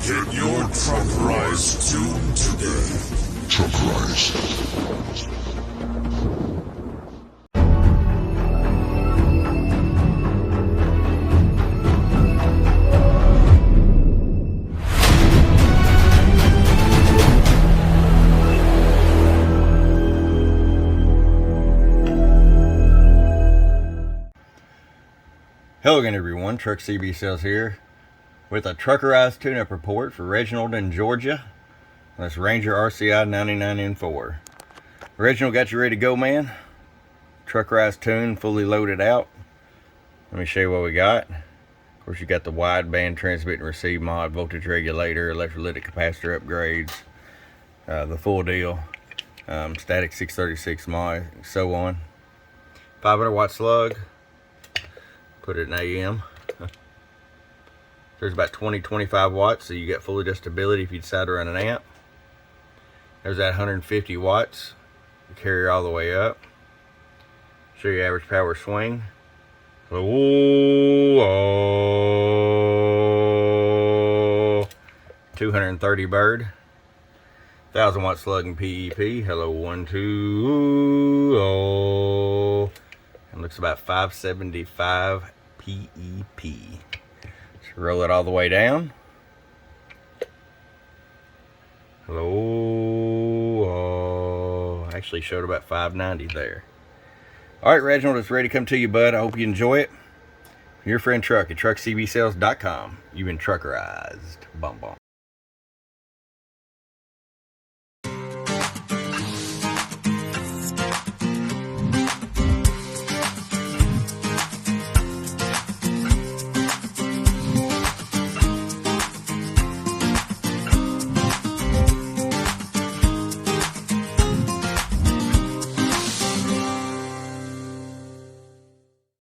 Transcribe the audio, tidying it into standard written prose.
Get your Truckerized tune today. Truckerized. Hello again everyone, Truck CB Sales here with a Truckerized tune-up report for Reginald in Georgia. That's Ranger RCI 99N4. Reginald, got you ready to go, man? Truckerized tune, fully loaded out. Let me show you what we got. Of course, you got the wideband transmit and receive mod, voltage regulator, electrolytic capacitor upgrades, the full deal, static 636 mod, so on. 500 watt slug. Put it in AM. There's about 20-25 watts, so you get full adjustability if you decide to run an amp. There's that 150 watts. You carry it all the way up. Show you average power swing. Oh, 230 bird. 1000 watt slug and PEP. Hello, 1, 2. Oh. It looks about 575 PEP. Let's roll it all the way down. Hello. Oh, actually showed about 590 there. All right, Reginald, it's ready to come to you, bud. I hope you enjoy it. Your friend Truck at truckcbsales.com. You've been Truckerized. Bum bum.